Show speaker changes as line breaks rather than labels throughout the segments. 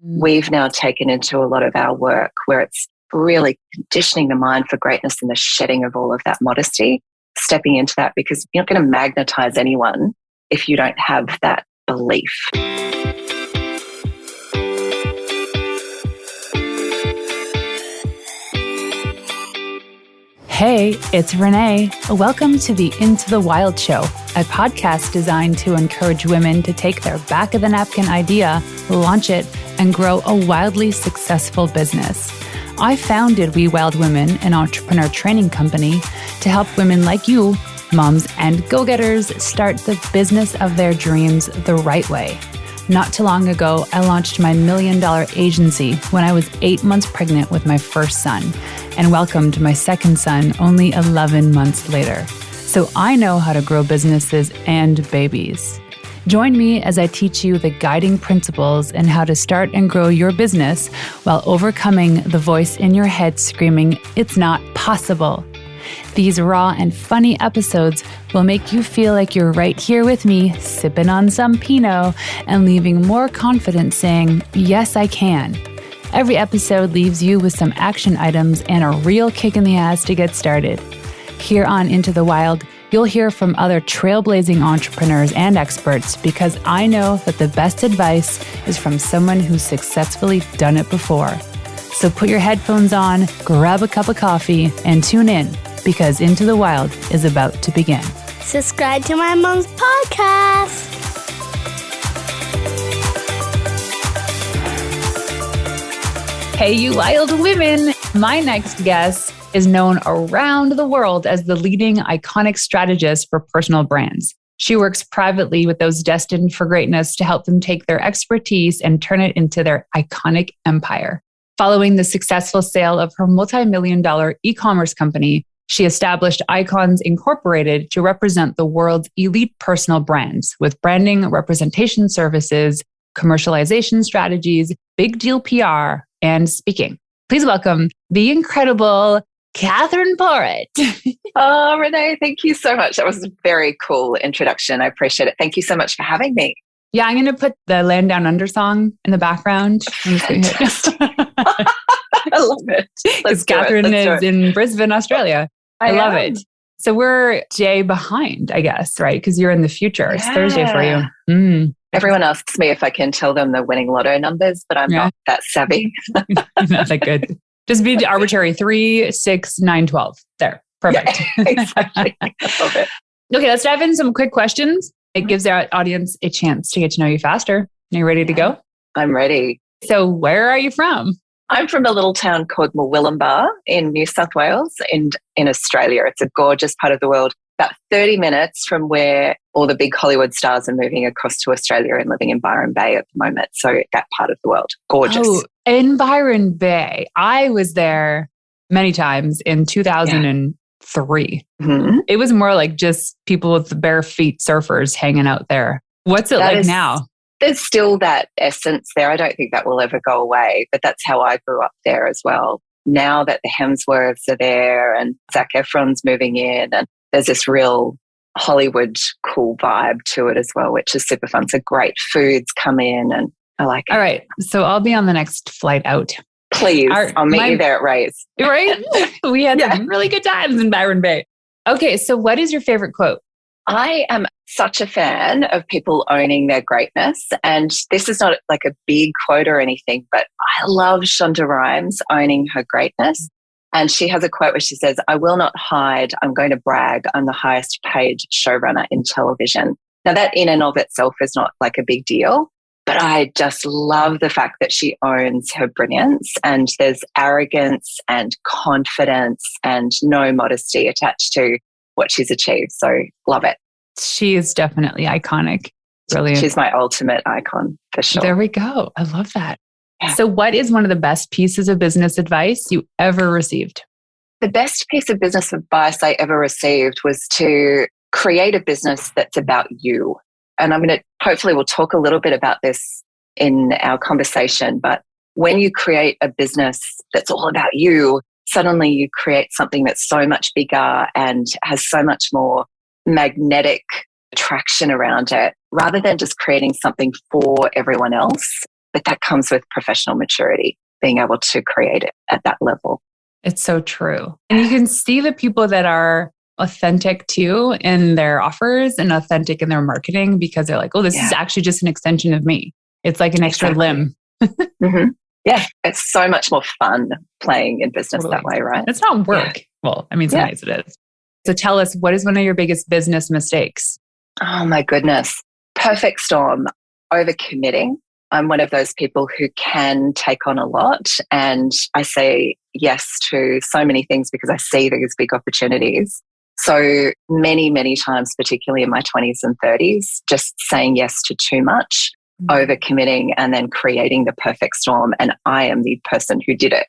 we've now taken into a lot of our work where it's really conditioning the mind for greatness and the shedding of all of that modesty, stepping into that, because you're not going to magnetize anyone if you don't have that belief.
Hey, it's Renee. Welcome to the Into the Wild Show, a podcast designed to encourage women to take their back of the napkin idea, launch it, and grow a wildly successful business. I founded We Wild Women, an entrepreneur training company, to help women like you, moms and go-getters, start the business of their dreams the right way. Not too long ago, I launched my $1 million agency when I was 8 months pregnant with my first son and welcomed my second son only 11 months later. So I know how to grow businesses and babies. Join me as I teach you the guiding principles and how to start and grow your business while overcoming the voice in your head screaming, "It's not possible." These raw and funny episodes will make you feel like you're right here with me, sipping on some Pinot and leaving more confident saying, "Yes, I can." Every episode leaves you with some action items and a real kick in the ass to get started. Here on Into the Wild, you'll hear from other trailblazing entrepreneurs and experts, because I know that the best advice is from someone who's successfully done it before. So put your headphones on, grab a cup of coffee, and tune in, because Into the Wild is about to begin.
Subscribe to my mom's podcast.
Hey, you wild women. My next guest is known around the world as the leading iconic strategist for personal brands. She works privately with those destined for greatness to help them take their expertise and turn it into their iconic empire. Following the successful sale of her multi-million-dollar e-commerce company, she established Icons Incorporated to represent the world's elite personal brands with branding, representation services, commercialization strategies, big deal PR, and speaking. Please welcome the incredible Kathryn Porritt.
Oh, Renee, thank you so much. That was a very cool introduction. I appreciate it. Thank you so much for having me.
Yeah, I'm going to put the Land Down Under song in the background.
Fantastic. I love it.
Because Kathryn is in Brisbane, Australia. I love it. So we're day behind, I guess, right? Because you're in the future. It's Thursday for you.
Everyone asks me if I can tell them the winning lotto numbers, but I'm not that savvy.
Not that good. Just be arbitrary. 3, 6, 9, 12. There. Perfect.
Yeah, exactly. I love it.
Okay, let's dive into some quick questions. It gives our audience a chance to get to know you faster. Are you ready to go?
I'm ready.
So where are you from?
I'm from a little town called Murwillumbah in New South Wales in Australia. It's a gorgeous part of the world. About 30 minutes from where all the big Hollywood stars are moving across to Australia and living in Byron Bay at the moment. So that part of the world, gorgeous.
Oh, in Byron Bay. I was there many times in 2003.
Mm-hmm.
It was more like just people with the bare feet surfers hanging out there. What's it like now?
There's still that essence there. I don't think that will ever go away, but that's how I grew up there as well. Now that the Hemsworths are there and Zac Efron's moving in, and there's this real Hollywood cool vibe to it as well, which is super fun. So great foods come in and I like it.
All right. So I'll be on the next flight out.
Please. I'll meet you there at Ray's.
Right? We had some really good times in Byron Bay. Okay. So what is your favorite quote?
I am such a fan of people owning their greatness. And this is not like a big quote or anything, but I love Shonda Rhimes owning her greatness. And she has a quote where she says, "I will not hide. I'm going to brag. I'm the highest paid showrunner in television." Now that in and of itself is not like a big deal, but I just love the fact that she owns her brilliance, and there's arrogance and confidence and no modesty attached to what she's achieved. So love it.
She is definitely iconic. Brilliant.
She's my ultimate icon for sure.
There we go. I love that.
Yeah.
So what is one of the best pieces of business advice you ever received?
The best piece of business advice I ever received was to create a business that's about you. And hopefully we'll talk a little bit about this in our conversation, but when you create a business that's all about you, suddenly you create something that's so much bigger and has so much more magnetic attraction around it, rather than just creating something for everyone else. But that comes with professional maturity, being able to create it at that level.
It's so true. And you can see the people that are authentic too in their offers and authentic in their marketing, because they're like, oh, this is actually just an extension of me. It's like an extra limb.
Mm-hmm. Yeah, it's so much more fun playing in business that way, right?
It's not work. Well, I mean, sometimes it is. So tell us, what is one of your biggest business mistakes?
Oh my goodness. Perfect storm. Overcommitting. I'm one of those people who can take on a lot, and I say yes to so many things because I see these big opportunities. So many, many times, particularly in my 20s and 30s, just saying yes to too much, overcommitting, and then creating the perfect storm. And I am the person who did it.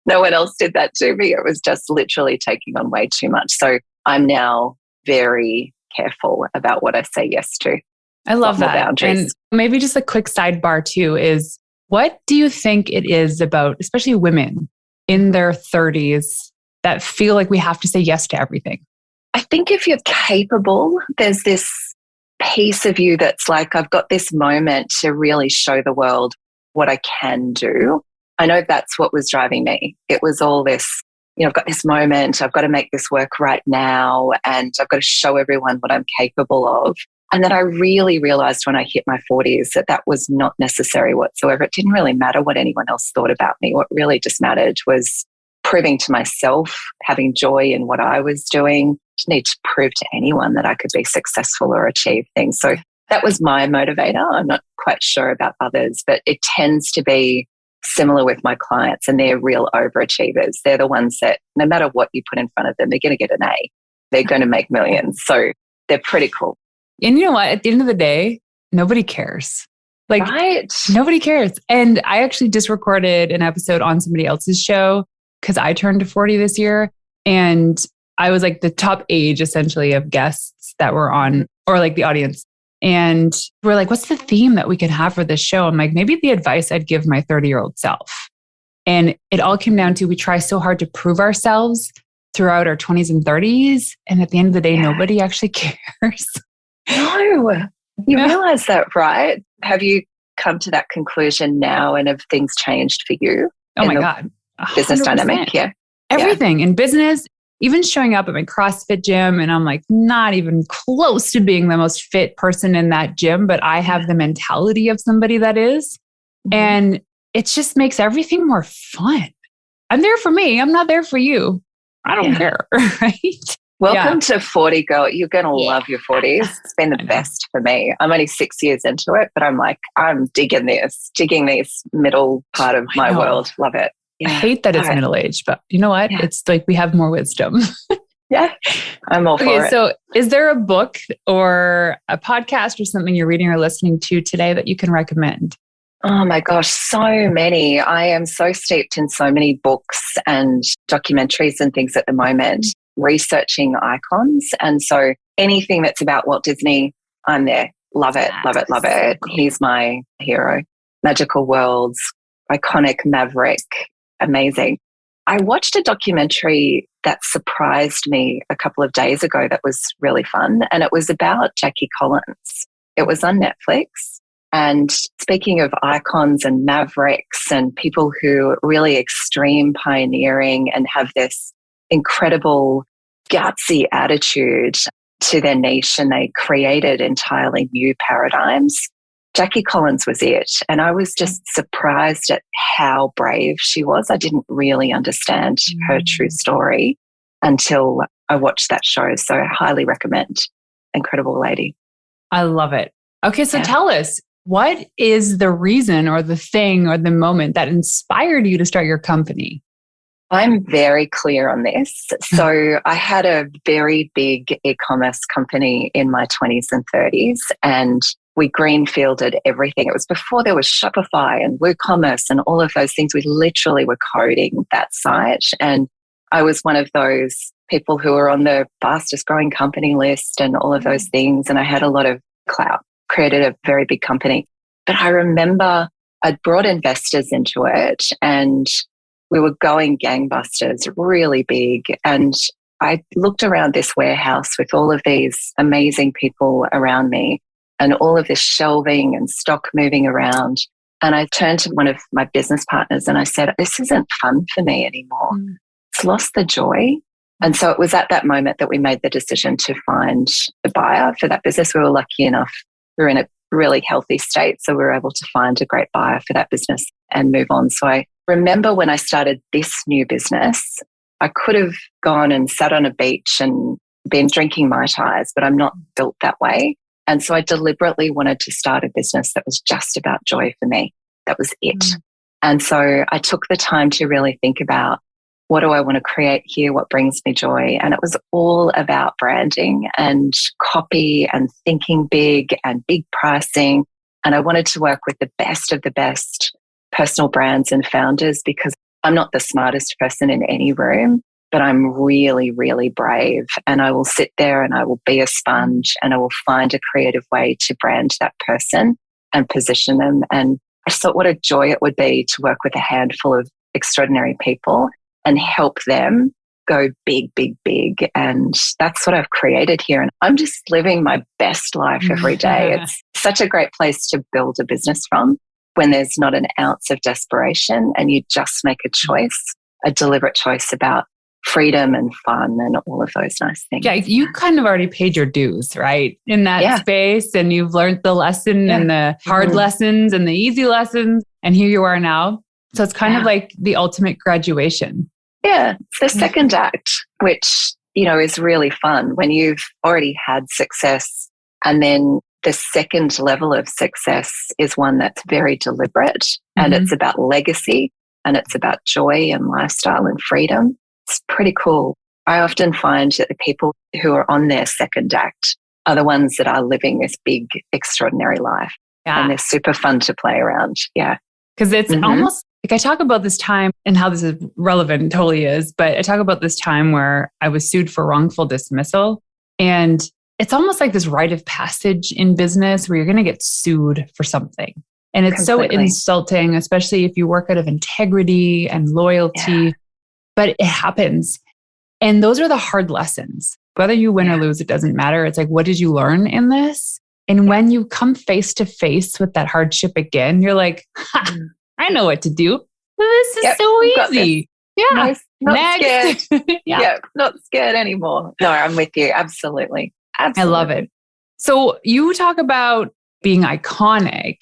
No one else did that to me. It was just literally taking on way too much. So I'm now very careful about what I say yes to.
I love that. And maybe just a quick sidebar too is, what do you think it is about, especially women in their 30s, that feel like we have to say yes to everything?
I think if you're capable, there's this piece of you that's like, I've got this moment to really show the world what I can do. I know that's what was driving me. It was all this, I've got this moment, I've got to make this work right now, and I've got to show everyone what I'm capable of. And then I really realized when I hit my 40s that that was not necessary whatsoever. It didn't really matter what anyone else thought about me. What really just mattered was proving to myself, having joy in what I was doing. Didn't need to prove to anyone that I could be successful or achieve things. So that was my motivator. I'm not quite sure about others, but it tends to be similar with my clients, and they're real overachievers. They're the ones that no matter what you put in front of them, they're going to get an A. They're going to make millions. So they're pretty cool.
And you know what? At the end of the day, nobody cares.
Right?
Nobody cares. And I actually just recorded an episode on somebody else's show because I turned to 40 this year. And I was like the top age essentially of guests that were on, or like the audience. And we're like, what's the theme that we could have for this show? I'm like, maybe the advice I'd give my 30-year-old self. And it all came down to, we try so hard to prove ourselves throughout our 20s and 30s. And at the end of the day, nobody actually cares.
No, you realize that, right? Have you come to that conclusion now, and have things changed for you?
Oh my God.
100%. Business dynamic,
Everything in business, even showing up at my CrossFit gym, and I'm like not even close to being the most fit person in that gym, but I have the mentality of somebody that is. And it just makes everything more fun. I'm there for me. I'm not there for you. I don't care, right?
Welcome to 40, girl. You're going to love your 40s. It's been the best for me. I'm only 6 years into it, but I'm like, I'm digging this middle part of my world. Love it.
I hate that it's middle-aged, but you know what? It's like we have more wisdom.
I'm all for it.
Okay, so is there a book or a podcast or something you're reading or listening to today that you can recommend?
Oh my gosh, so many. I am so steeped in so many books and documentaries and things at the moment, researching icons. And so anything that's about Walt Disney, I'm there. Love it, love it, love it. Cool. He's my hero. Magical Worlds, Iconic Maverick, amazing. I watched a documentary that surprised me a couple of days ago that was really fun. And it was about Jackie Collins. It was on Netflix. And speaking of icons and mavericks and people who really extreme pioneering and have this incredible gutsy attitude to their niche, and they created entirely new paradigms, Jackie Collins was it. And I was just surprised at how brave she was. I didn't really understand her true story until I watched that show. So I highly recommend. Incredible lady.
I love it. Okay, so tell us, what is the reason or the thing or the moment that inspired you to start your company?
I'm very clear on this. So I had a very big e-commerce company in my 20s and 30s, and we greenfielded everything. It was before there was Shopify and WooCommerce and all of those things. We literally were coding that site. And I was one of those people who were on the fastest growing company list and all of those things. And I had a lot of clout, created a very big company. But I remember I'd brought investors into it, and we were going gangbusters, really big. And I looked around this warehouse with all of these amazing people around me and all of this shelving and stock moving around. And I turned to one of my business partners and I said, this isn't fun for me anymore. It's lost the joy. And so it was at that moment that we made the decision to find a buyer for that business. We were lucky enough. We were in a really healthy state. So we were able to find a great buyer for that business and move on. So I remember when I started this new business, I could have gone and sat on a beach and been drinking Mai Tais, but I'm not built that way. And so I deliberately wanted to start a business that was just about joy for me. That was it. And so I took the time to really think about, what do I want to create here? What brings me joy? And it was all about branding and copy and thinking big and big pricing. And I wanted to work with the best of the best personal brands and founders, because I'm not the smartest person in any room, but I'm really, really brave. And I will sit there and I will be a sponge and I will find a creative way to brand that person and position them. And I just thought what a joy it would be to work with a handful of extraordinary people and help them go big, big, big. And that's what I've created here. And I'm just living my best life every day. It's such a great place to build a business from when there's not an ounce of desperation and you just make a choice, a deliberate choice about freedom and fun and all of those nice things.
Yeah, you kind of already paid your dues, right? In that space, and you've learned the lesson and the hard lessons and the easy lessons. And here you are now. So it's kind of like the ultimate graduation.
Yeah, it's the second act, which, is really fun when you've already had success. And then the second level of success is one that's very deliberate and it's about legacy and it's about joy and lifestyle and freedom. It's pretty cool. I often find that the people who are on their second act are the ones that are living this big, extraordinary life. Yeah. And they're super fun to play around. Yeah.
Because it's almost like I talk about this time and how this is relevant, it totally is. But I talk about this time where I was sued for wrongful dismissal. And it's almost like this rite of passage in business where you're going to get sued for something. And it's so insulting, especially if you work out of integrity and loyalty. Yeah. But it happens. And those are the hard lessons. Whether you win or lose, it doesn't matter. It's like, what did you learn in this? And when you come face to face with that hardship again, you're like, I know what to do. This is so easy. Yeah.
Not scared. Not scared anymore. No, I'm with you. Absolutely.
I love it. So you talk about being iconic.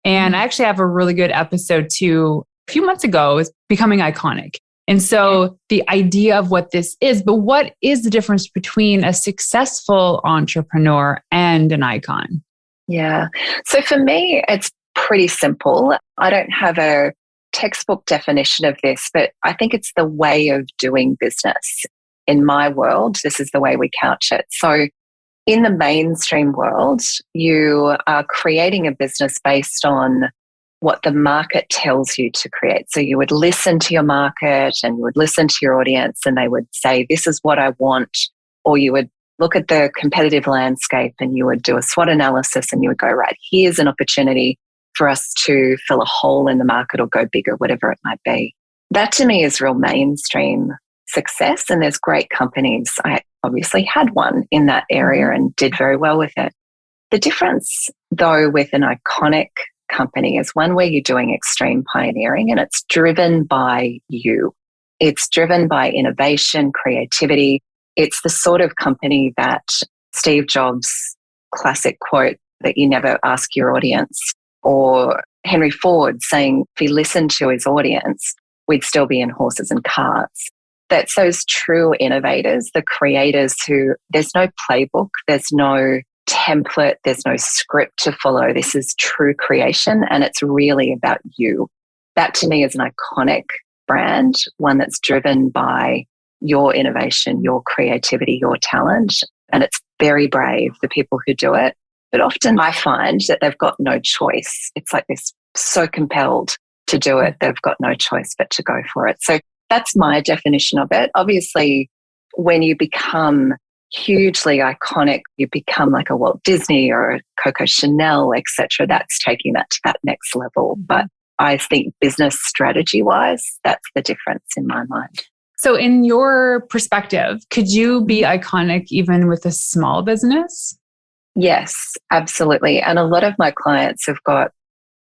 And I actually have a really good episode too. A few months ago is becoming iconic. And so the idea of what this is, but what is the difference between a successful entrepreneur and an icon?
Yeah. So for me, it's pretty simple. I don't have a textbook definition of this, but I think it's the way of doing business. In my world, this is the way we couch it. So in the mainstream world, you are creating a business based on what the market tells you to create. So you would listen to your market and you would listen to your audience and they would say, this is what I want. Or you would look at the competitive landscape and you would do a SWOT analysis and you would go, right, here's an opportunity for us to fill a hole in the market or go bigger, whatever it might be. That to me is real mainstream success. And there's great companies. I obviously had one in that area and did very well with it. The difference though with an iconic company is one where you're doing extreme pioneering and it's driven by you. It's driven by innovation, creativity. It's the sort of company that Steve Jobs' classic quote that you never ask your audience, or Henry Ford saying if he listened to his audience, we'd still be in horses and carts. That's those true innovators, the creators who there's no playbook, there's no template, there's no script to follow. This is true creation and it's really about you. That to me is an iconic brand, one that's driven by your innovation, your creativity, your talent. And it's very brave, the people who do it. But often I find that they've got no choice. It's like they're so compelled to do it. They've got no choice but to go for it. So that's my definition of it. Obviously, when you become hugely iconic, you become like a Walt Disney or a Coco Chanel, etc. That's taking that to that next level. But I think business strategy wise, that's the difference in my mind.
So in your perspective, could you be iconic even with a small business?
Yes, absolutely. And a lot of my clients have got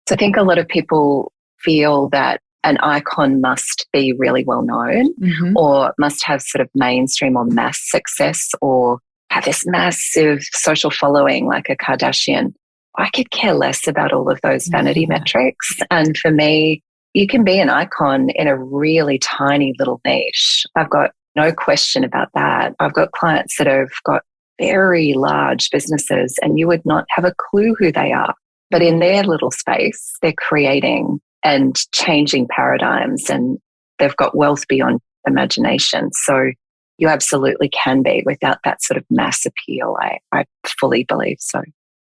So I think a lot of people feel that an icon must be really well known or must have sort of mainstream or mass success or have this massive social following like a Kardashian. I could care less about all of those vanity metrics. And for me, you can be an icon in a really tiny little niche. I've got no question about that. I've got clients that have got very large businesses and you would not have a clue who they are. But in their little space, they're creating and changing paradigms and they've got wealth beyond imagination. So you absolutely can be without that sort of mass appeal. I fully believe so.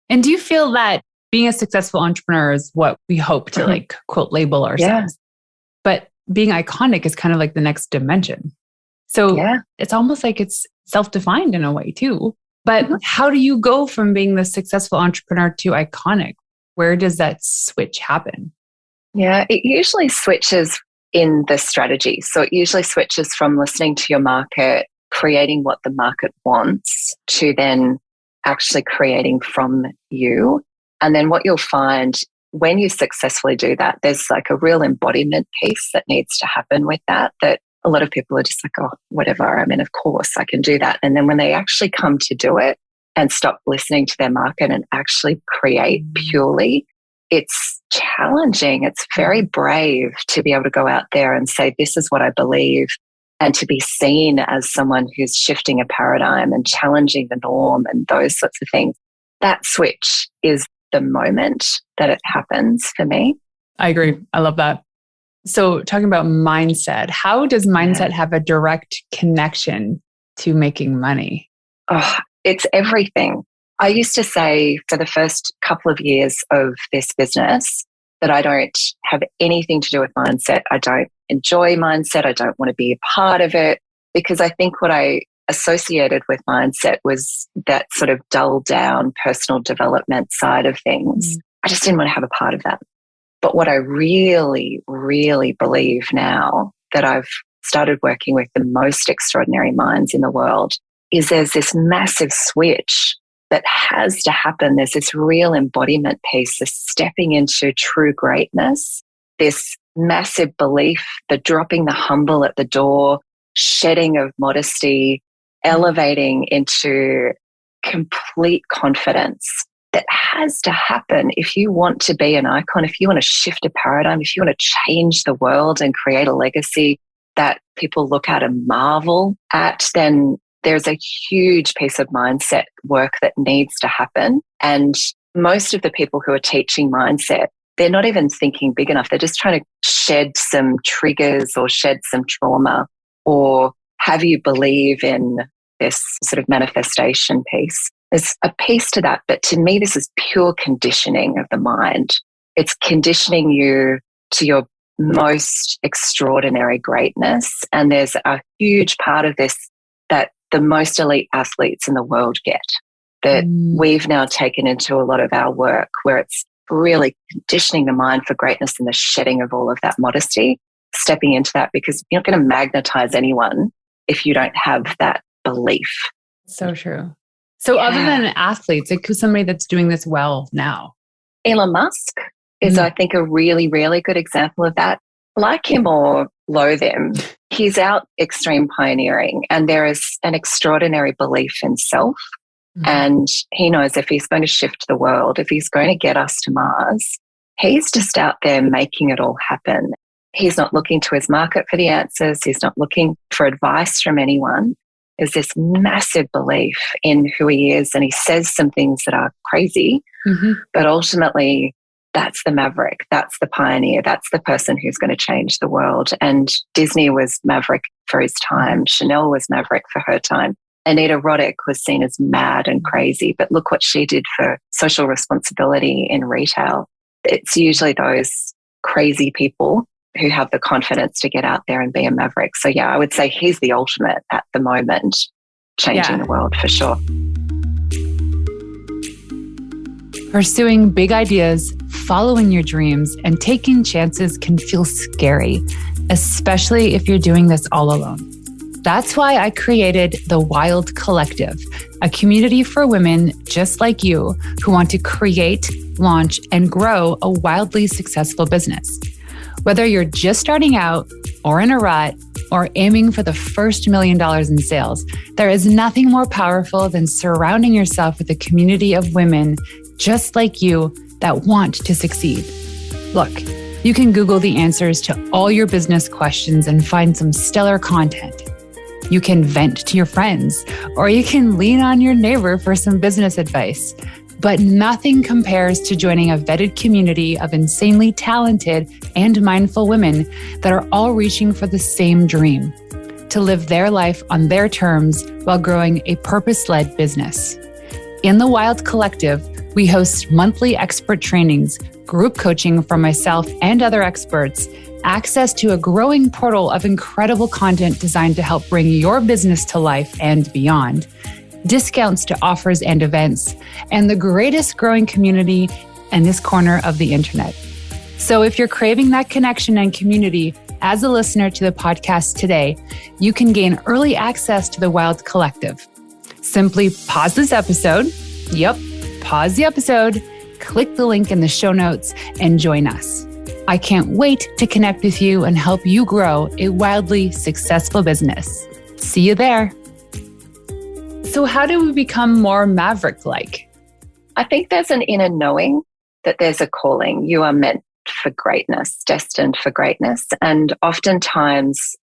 And do you feel that being a successful entrepreneur is what we hope to like quote label ourselves? But being iconic is kind of like the next dimension. So it's almost like it's self-defined in a way too. But how do you go from being the successful entrepreneur to iconic? Where does that switch happen?
Yeah, it usually switches in the strategy. So it usually switches from listening to your market, creating what the market wants, to then actually creating from you. And then what you'll find when you successfully do that, there's like a real embodiment piece that needs to happen with that a lot of people are just like, oh, whatever. I mean, of course I can do that. And then when they actually come to do it and stop listening to their market and actually create purely, it's challenging. It's very brave to be able to go out there and say, this is what I believe, and to be seen as someone who's shifting a paradigm and challenging the norm and those sorts of things. That switch is the moment that it happens for me.
I agree. I love that. So talking about mindset, how does mindset have a direct connection to making money?
Oh, it's everything. I used to say for the first couple of years of this business that I don't have anything to do with mindset. I don't enjoy mindset. I don't want to be a part of it, because I think what I associated with mindset was that sort of dulled down personal development side of things. I just didn't want to have a part of that. But what I really, really believe now that I've started working with the most extraordinary minds in the world is there's this massive switch that has to happen. There's this real embodiment piece, this stepping into true greatness, this massive belief, the dropping the humble at the door, shedding of modesty, elevating into complete confidence. That has to happen if you want to be an icon, if you want to shift a paradigm, if you want to change the world and create a legacy that people look at and marvel at, then there's a huge piece of mindset work that needs to happen. And most of the people who are teaching mindset, they're not even thinking big enough. They're just trying to shed some triggers or shed some trauma or have you believe in this sort of manifestation piece. There's a piece to that, but to me, this is pure conditioning of the mind. It's conditioning you to your most extraordinary greatness. And there's a huge part of this that the most elite athletes in the world get, that we've now taken into a lot of our work, where it's really conditioning the mind for greatness and the shedding of all of that modesty, stepping into that, because you're not going to magnetize anyone if you don't have that belief.
So true. So other than athletes, like who's somebody that's doing this well now?
Elon Musk is, I think, a really, really good example of that. Like him or loathe him, he's out extreme pioneering, and there is an extraordinary belief in self. And he knows if he's going to shift the world, if he's going to get us to Mars, he's just out there making it all happen. He's not looking to his market for the answers. He's not looking for advice from anyone. There's this massive belief in who he is, and he says some things that are crazy, but ultimately that's the maverick, that's the pioneer, that's the person who's going to change the world. And Disney was maverick for his time. Chanel was maverick for her time. Anita Roddick was seen as mad and crazy, but look what she did for social responsibility in retail. It's usually those crazy people who have the confidence to get out there and be a maverick. So yeah, I would say he's the ultimate at the moment, changing the world for sure.
Pursuing big ideas, following your dreams, and taking chances can feel scary, especially if you're doing this all alone. That's why I created the Wild Collective, a community for women just like you who want to create, launch, and grow a wildly successful business. Whether you're just starting out or in a rut or aiming for the first $1 million in sales, there is nothing more powerful than surrounding yourself with a community of women just like you that want to succeed. Look, you can Google the answers to all your business questions and find some stellar content. You can vent to your friends, or you can lean on your neighbor for some business advice. But nothing compares to joining a vetted community of insanely talented and mindful women that are all reaching for the same dream, to live their life on their terms while growing a purpose-led business. In the Wild Collective, we host monthly expert trainings, group coaching from myself and other experts, access to a growing portal of incredible content designed to help bring your business to life and beyond, discounts to offers and events, and the greatest growing community in this corner of the internet. So if you're craving that connection and community as a listener to the podcast today, you can gain early access to the Wild Collective. Simply pause this episode. Pause the episode, click the link in the show notes, and join us. I can't wait to connect with you and help you grow a wildly successful business. See you there. So how do we become more maverick-like?
I think there's an inner knowing that there's a calling. You are meant for greatness, destined for greatness. And oftentimes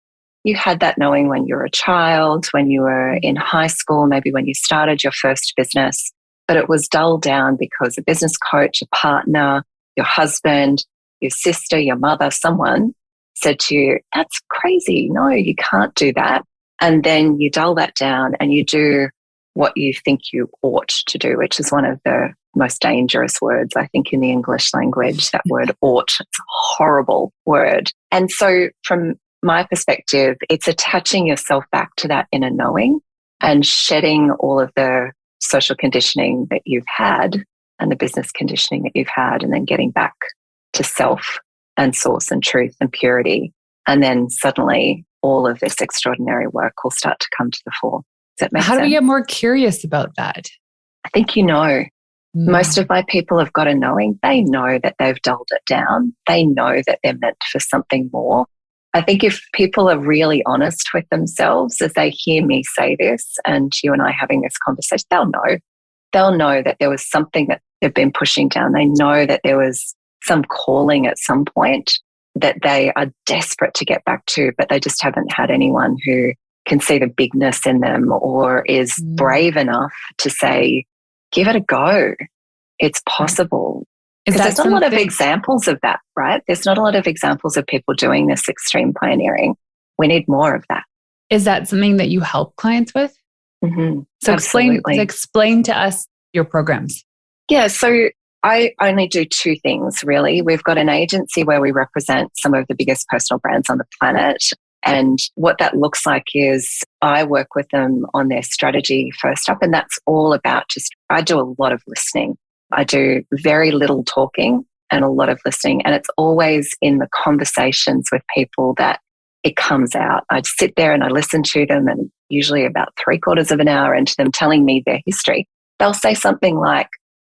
you had that knowing when you were a child, when you were in high school, maybe when you started your first business, but it was dulled down because a business coach, a partner, your husband, your sister, your mother, someone said to you, that's crazy. No, you can't do that. And then you dull that down and you do what you think you ought to do, which is one of the most dangerous words, I think, in the English language, that word ought. It's a horrible word. And so from my perspective, it's attaching yourself back to that inner knowing and shedding all of the social conditioning that you've had and the business conditioning that you've had, and then getting back to self and source and truth and purity. And then suddenly all of this extraordinary work will start to come to the fore. Does that make sense?
How do we get more curious about that?
I think most of my people have got a knowing. They know that they've dulled it down. They know that they're meant for something more. I think if people are really honest with themselves as they hear me say this and you and I having this conversation, they'll know. They'll know that there was something that they've been pushing down. They know that there was some calling at some point that they are desperate to get back to, but they just haven't had anyone who can see the bigness in them or is brave enough to say, give it a go. It's possible. Because there's not a lot of examples of that, right? There's not a lot of examples of people doing this extreme pioneering. We need more of that.
Is that something that you help clients with?
Mm-hmm.
So explain to us your programs.
Yeah, so I only do two things, really. We've got an agency where we represent some of the biggest personal brands on the planet. And what that looks like is I work with them on their strategy first up. And that's all about I do a lot of listening. I do very little talking and a lot of listening. And it's always in the conversations with people that it comes out. I sit there and I listen to them, and usually about 3/4 of an hour into them telling me their history, they'll say something like,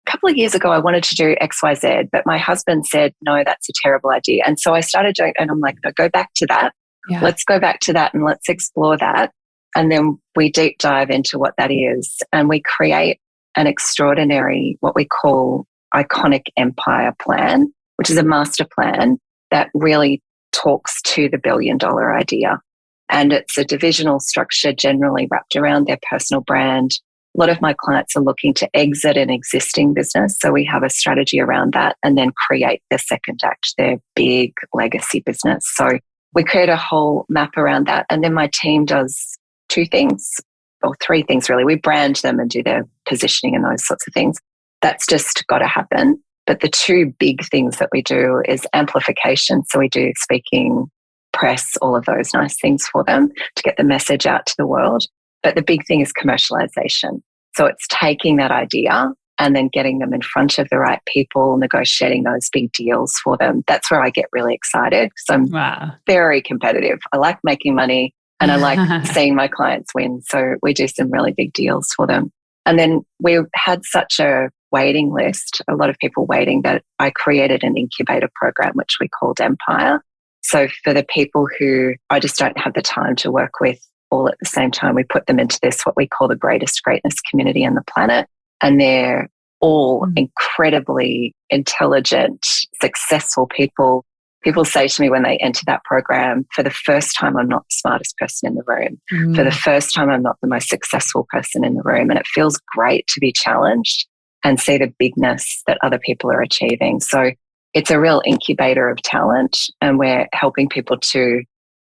a couple of years ago, I wanted to do XYZ, but my husband said, no, that's a terrible idea. And so I started doing, and I'm like, no, go back to that. Yeah. Let's go back to that and let's explore that. And then we deep dive into what that is. And we create an extraordinary, what we call Iconic Empire plan, which is a master plan that really talks to the $1 billion idea. And it's a divisional structure generally wrapped around their personal brand. A lot of my clients are looking to exit an existing business. So we have a strategy around that and then create the second act, their big legacy business. So we create a whole map around that. And then my team does two things, or three things really. We brand them and do their positioning and those sorts of things. That's just got to happen. But the two big things that we do is amplification. So we do speaking, press, all of those nice things for them to get the message out to the world. But the big thing is commercialization. So it's taking that idea and then getting them in front of the right people, negotiating those big deals for them. That's where I get really excited because I'm very competitive. I like making money. And I like seeing my clients win. So we do some really big deals for them. And then we had such a waiting list, a lot of people waiting, that I created an incubator program, which we called Empire. So for the people who I just don't have the time to work with all at the same time, we put them into this, what we call the greatest greatness community on the planet. And they're all incredibly intelligent, successful people. People say to me when they enter that program, for the first time, I'm not the smartest person in the room. For the first time, I'm not the most successful person in the room. And it feels great to be challenged and see the bigness that other people are achieving. So it's a real incubator of talent, and we're helping people to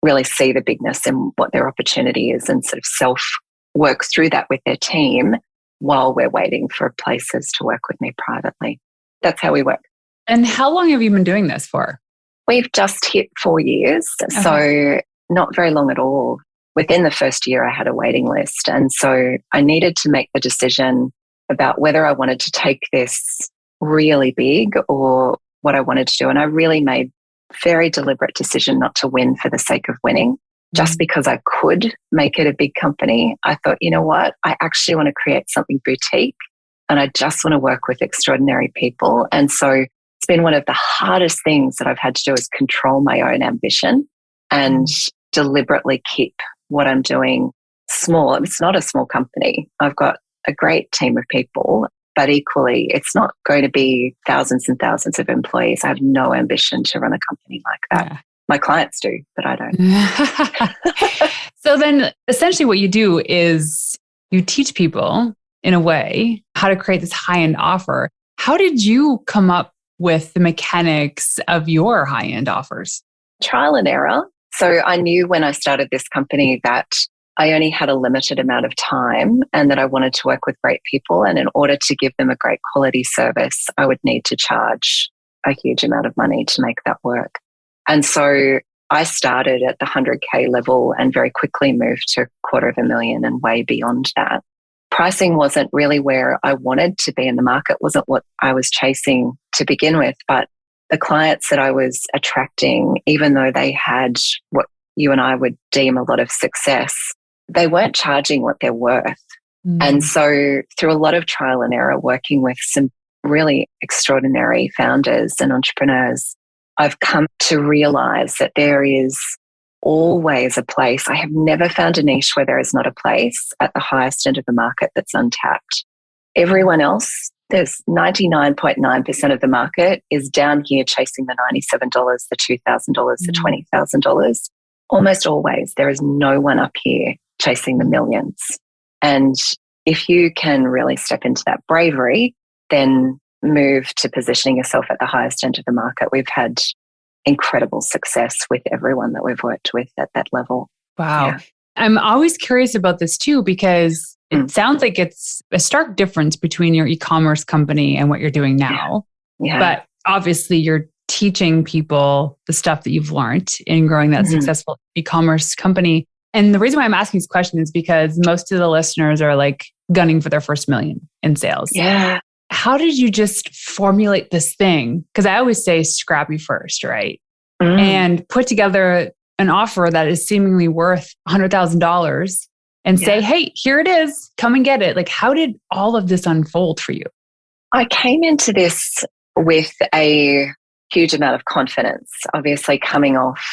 really see the bigness and what their opportunity is and sort of self-work through that with their team while we're waiting for places to work with me privately. That's how we work.
And how long have you been doing this for?
We've just hit 4 years, so not very long at all. Within the first year, I had a waiting list. And so I needed to make the decision about whether I wanted to take this really big or what I wanted to do. And I really made a very deliberate decision not to win for the sake of winning. Just because I could make it a big company, I thought, you know what? I actually want to create something boutique, and I just want to work with extraordinary people. And so it's been one of the hardest things that I've had to do is control my own ambition and deliberately keep what I'm doing small. It's not a small company. I've got a great team of people, but equally, it's not going to be thousands and thousands of employees. I have no ambition to run a company like that. Yeah. My clients do, but I don't.
So then essentially what you do is you teach people in a way how to create this high-end offer. How did you come up with the mechanics of your high-end offers?
Trial and error. So I knew when I started this company that I only had a limited amount of time and that I wanted to work with great people. And in order to give them a great quality service, I would need to charge a huge amount of money to make that work. And so I started at the 100K level and very quickly moved to $250,000 and way beyond that. Pricing wasn't really where I wanted to be in the market, wasn't what I was chasing to begin with, but the clients that I was attracting, even though they had what you and I would deem a lot of success, they weren't charging what they're worth. And so through a lot of trial and error, working with some really extraordinary founders and entrepreneurs, I've come to realize that there is always a place. I have never found a niche where there is not a place at the highest end of the market that's untapped. Everyone else, there's 99.9% of the market is down here chasing the $97, the $2,000, the $20,000. Almost always, there is no one up here chasing the millions. And if you can really step into that bravery, then move to positioning yourself at the highest end of the market. We've had incredible success with everyone that we've worked with at that level.
Wow. Yeah. I'm always curious about this too, because it sounds like it's a stark difference between your e-commerce company and what you're doing now.
Yeah.
But obviously you're teaching people the stuff that you've learned in growing that successful e-commerce company. And the reason why I'm asking this question is because most of the listeners are like gunning for their first million in sales.
Yeah.
How did you just formulate this thing? Because I always say scrappy first, right? And put together an offer that is seemingly worth $100,000 and say, hey, here it is. Come and get it. Like, how did all of this unfold for you?
I came into this with a huge amount of confidence, obviously coming off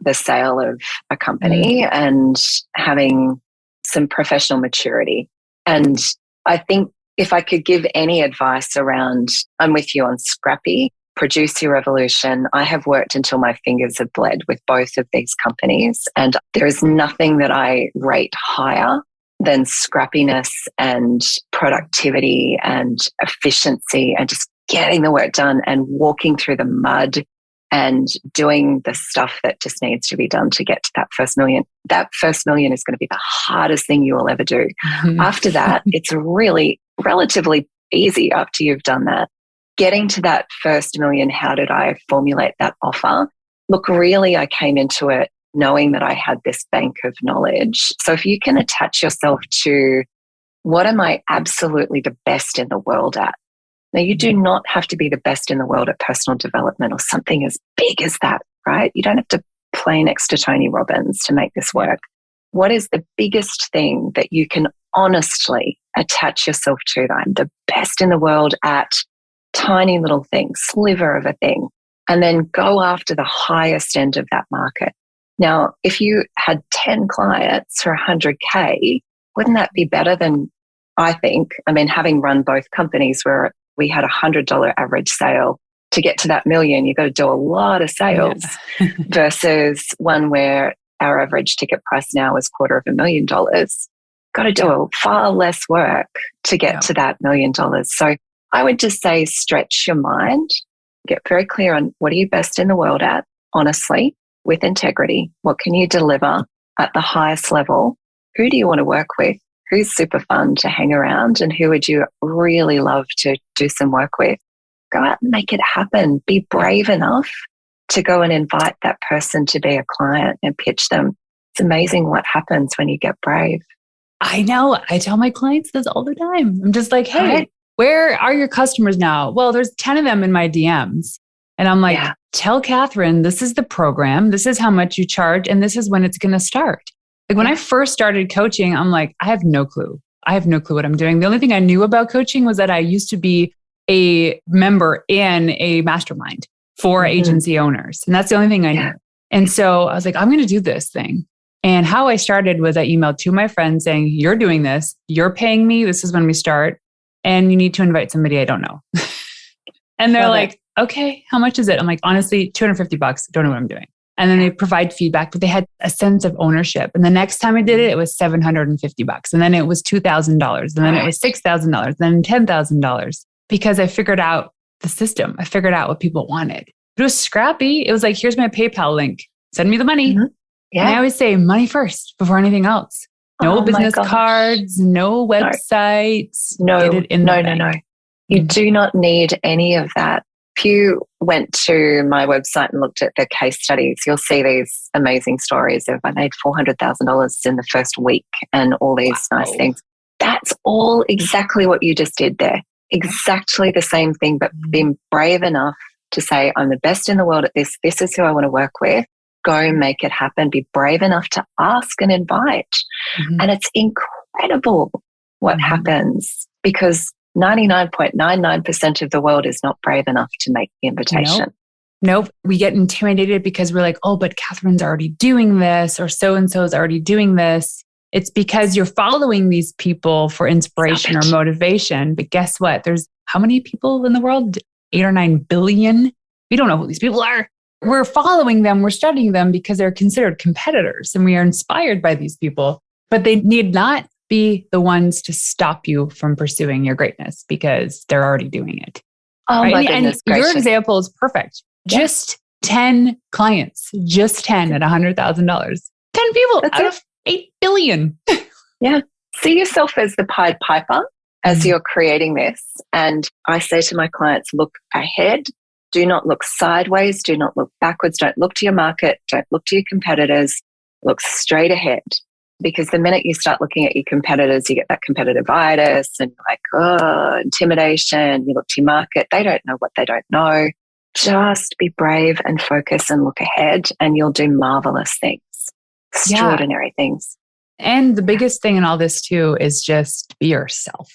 the sale of a company and having some professional maturity. And I think if I could give any advice around, I'm with you on scrappy, produce your revolution. I have worked until my fingers have bled with both of these companies. And there is nothing that I rate higher than scrappiness and productivity and efficiency and just getting the work done and walking through the mud and doing the stuff that just needs to be done to get to that first million. That first million is going to be the hardest thing you will ever do. After that, it's really relatively easy after you've done that. Getting to that first million, how did I formulate that offer? Look, really, I came into it knowing that I had this bank of knowledge. So if you can attach yourself to what am I absolutely the best in the world at? Now, you do not have to be the best in the world at personal development or something as big as that, right? You don't have to play next to Tony Robbins to make this work. what is the biggest thing that you can honestly attach yourself to? I'm the best in the world at tiny little things, sliver of a thing, and then go after the highest end of that market. Now, if you had 10 clients for 100K, wouldn't that be better than, I think, having run both companies where we had $100 average sale, to get to that million, you've got to do a lot of sales versus one where our average ticket price now is $250,000. Got to do far less work to get to that $1 million. So I would just say stretch your mind, get very clear on what are you best in the world at, honestly, with integrity. What can you deliver at the highest level? Who do you want to work with? Who's super fun to hang around? And who would you really love to do some work with? Go out and make it happen. Be brave enough to go and invite that person to be a client and pitch them. It's amazing what happens when you get brave.
I know. I tell my clients this all the time. I'm just like, hey, where are your customers now? Well, there's 10 of them in my DMs. And I'm like, tell Kathryn, this is the program. This is how much you charge. And this is when it's going to start. Like when I first started coaching, I'm like, I have no clue. I have no clue what I'm doing. The only thing I knew about coaching was that I used to be a member in a mastermind for agency owners. And that's the only thing I knew. And so I was like, I'm going to do this thing. And how I started was I emailed to my friends saying, you're doing this, you're paying me, this is when we start, and you need to invite somebody I don't know. And they're like, okay, how much is it? I'm like, honestly, $250, don't know what I'm doing. And then they provide feedback, but they had a sense of ownership. And the next time I did it, it was $750. And then it was $2,000. And then it was $6,000, then $10,000. Because I figured out the system. I figured out what people wanted. It was scrappy. It was like, here's my PayPal link. Send me the money. And I always say money first before anything else. No business cards, no websites.
No.
No.
You do not need any of that. If you went to my website and looked at the case studies, you'll see these amazing stories of I made $400,000 in the first week and all these nice things. That's all exactly what you just did there. Exactly the same thing, but being brave enough to say, I'm the best in the world at this. This is who I want to work with. Go make it happen. Be brave enough to ask and invite. And it's incredible what happens because 99.99% of the world is not brave enough to make the invitation.
Nope. We get intimidated because we're like, oh, but Kathryn's already doing this or so-and-so is already doing this. It's because you're following these people for inspiration or motivation. But guess what? There's how many people in the world? 8 or 9 billion. We don't know who these people are. We're following them. We're studying them because they're considered competitors and we are inspired by these people. But they need not be the ones to stop you from pursuing your greatness because they're already doing it.
Oh, right? My goodness
and
gracious.
Your example is perfect. Just 10 clients, just 10 at $100,000. 10 people out of 8 billion.
See yourself as the Pied Piper as you're creating this. And I say to my clients, look ahead. Do not look sideways. Do not look backwards. Don't look to your market. Don't look to your competitors. Look straight ahead. Because the minute you start looking at your competitors, you get that competitivitis and intimidation. You look to your market. They don't know what they don't know. Just be brave and focus and look ahead and you'll do marvelous things, extraordinary things.
And the biggest thing in all this too is just be yourself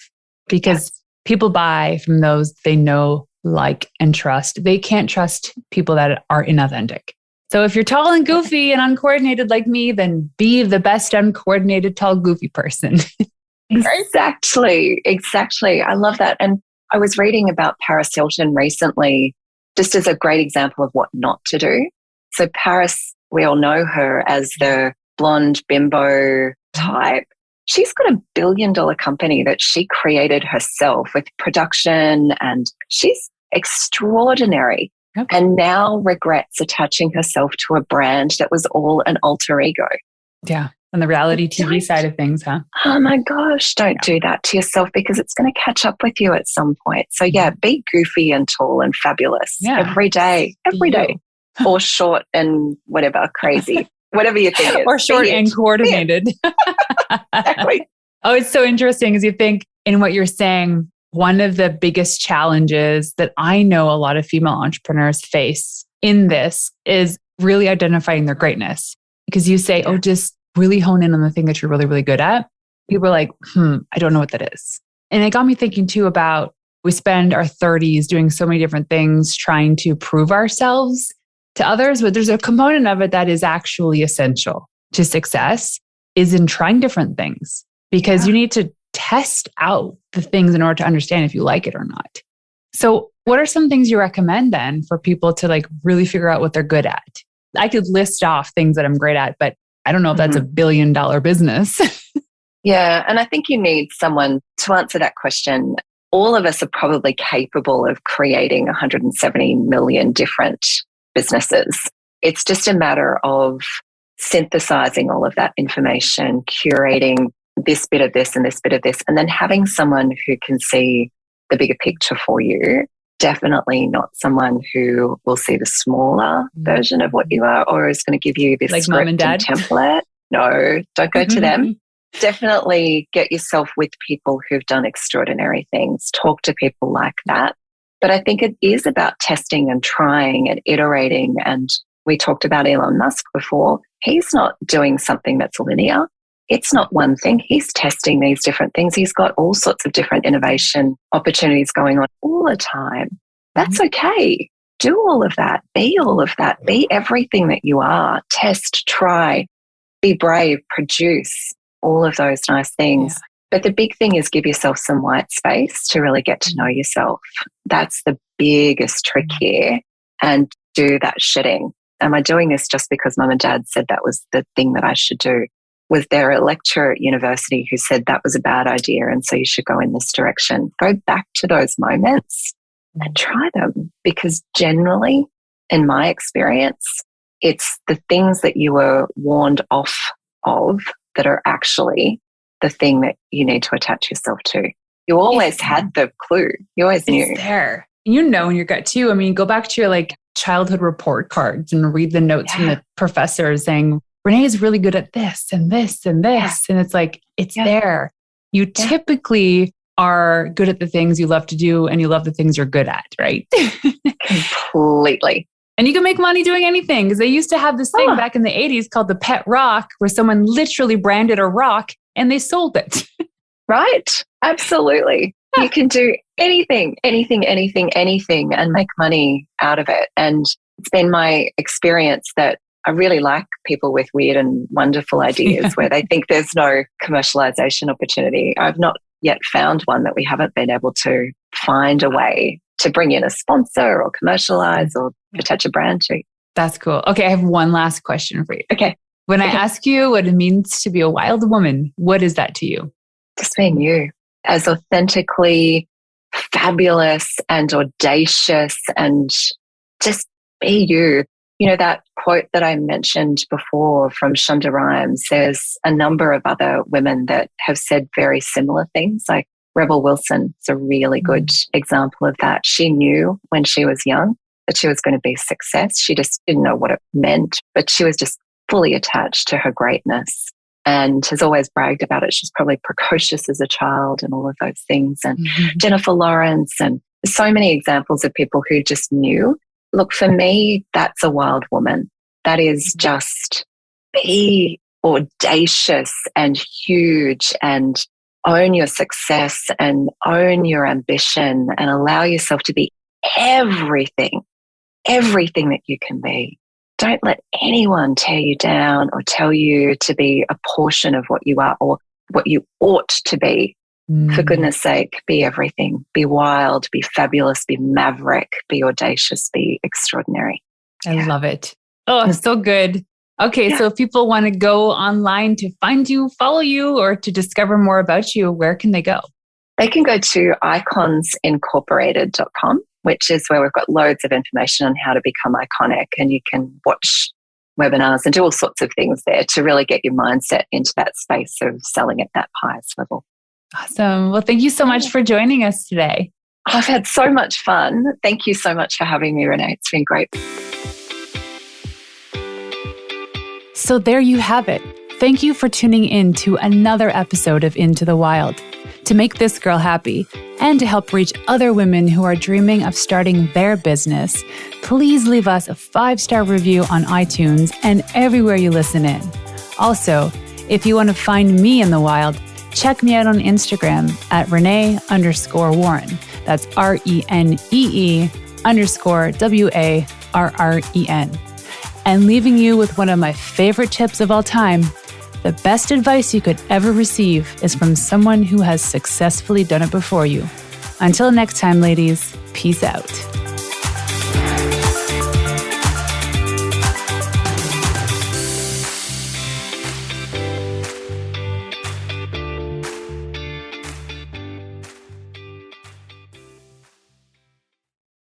because people buy from those they know, like, and trust. They can't trust people that are inauthentic. So if you're tall and goofy and uncoordinated like me, then be the best uncoordinated, tall, goofy person.
Exactly. I love that. And I was reading about Paris Hilton recently, just as a great example of what not to do. So Paris, we all know her as the blonde bimbo type. She's got $1 billion company that she created herself with production, and she's extraordinary. And now regrets attaching herself to a brand that was all an alter ego.
Yeah. On the reality TV side of things, huh?
Oh my gosh, don't do that to yourself because it's going to catch up with you at some point. So be goofy and tall and fabulous every day. Or short and whatever, crazy. Whatever you think is.
Or short and coordinated.
Exactly.
Oh, it's so interesting as you think in what you're saying. One of the biggest challenges that I know a lot of female entrepreneurs face in this is really identifying their greatness. Because you say, just really hone in on the thing that you're really, really good at, people are like, I don't know what that is. And it got me thinking too about we spend our 30s doing so many different things, trying to prove ourselves to others, but there's a component of it that is actually essential to success is in trying different things because you need to test out the things in order to understand if you like it or not. So what are some things you recommend then for people to like really figure out what they're good at? I could list off things that I'm great at, but I don't know if that's $1 billion business.
Yeah. And I think you need someone to answer that question. All of us are probably capable of creating 170 million different businesses. It's just a matter of synthesizing all of that information, curating this bit of this and this bit of this, and then having someone who can see the bigger picture for you. Definitely not someone who will see the smaller version of what you are or is going to give you this
like
script
mom and dad
template. No, don't go to them. Definitely get yourself with people who've done extraordinary things. Talk to people like that. But I think it is about testing and trying and iterating. And we talked about Elon Musk before. He's not doing something that's linear. It's not one thing. He's testing these different things. He's got all sorts of different innovation opportunities going on all the time. That's okay. Do all of that. Be all of that. Be everything that you are. Test, try, be brave, produce, all of those nice things. Yeah. But the big thing is give yourself some white space to really get to know yourself. That's the biggest trick here. And do that shitting. Am I doing this just because mum and dad said that was the thing that I should do? Was there a lecturer at university who said that was a bad idea and so you should go in this direction? Go back to those moments and try them, because generally, in my experience, it's the things that you were warned off of that are actually the thing that you need to attach yourself to. You always had the clue. You always knew.
It's there. You know in your gut too. I mean, go back to your like childhood report cards and read the notes from the professor saying, Renee is really good at this and this and this. Yeah. And it's like, it's there. You typically are good at the things you love to do and you love the things you're good at, right?
Completely.
And you can make money doing anything, because they used to have this thing back in the 80s called the pet rock, where someone literally branded a rock and they sold it.
Right. Absolutely. You can do anything and make money out of it. And it's been my experience that I really like people with weird and wonderful ideas where they think there's no commercialization opportunity. I've not yet found one that we haven't been able to find a way to bring in a sponsor or commercialize or attach a brand to.
That's cool. Okay, I have one last question for you.
Okay.
When I ask you what it means to be a wild woman, what is that to you?
Just being you, as authentically fabulous and audacious, and just be you. You know, that quote that I mentioned before from Shonda Rhimes, there's a number of other women that have said very similar things. Like Rebel Wilson is a really good example of that. She knew when she was young that she was going to be success. She just didn't know what it meant, but she was just fully attached to her greatness and has always bragged about it. She's probably precocious as a child and all of those things. And Jennifer Lawrence, and so many examples of people who just knew. Look, for me, that's a wild woman. That is just be audacious and huge and own your success and own your ambition and allow yourself to be everything that you can be. Don't let anyone tear you down or tell you to be a portion of what you are or what you ought to be. For goodness sake, be everything. Be wild, be fabulous, be maverick, be audacious, be extraordinary.
I love it. Oh, so good. Okay, so if people want to go online to find you, follow you, or to discover more about you, where can they go?
They can go to iconsincorporated.com, which is where we've got loads of information on how to become iconic, and you can watch webinars and do all sorts of things there to really get your mindset into that space of selling at that highest level.
Awesome. Well, thank you so much for joining us today.
I've had so much fun. Thank you so much for having me, Renee. It's been great.
So there you have it. Thank you for tuning in to another episode of Into the Wild. To make this girl happy and to help reach other women who are dreaming of starting their business, please leave us a 5-star review on iTunes and everywhere you listen in. Also, If you want to find me in the wild, check me out on Instagram at Renee_Warren. That's RENEE_WARREN. And leaving you with one of my favorite tips of all time, the best advice you could ever receive is from someone who has successfully done it before you. Until next time, ladies, peace out.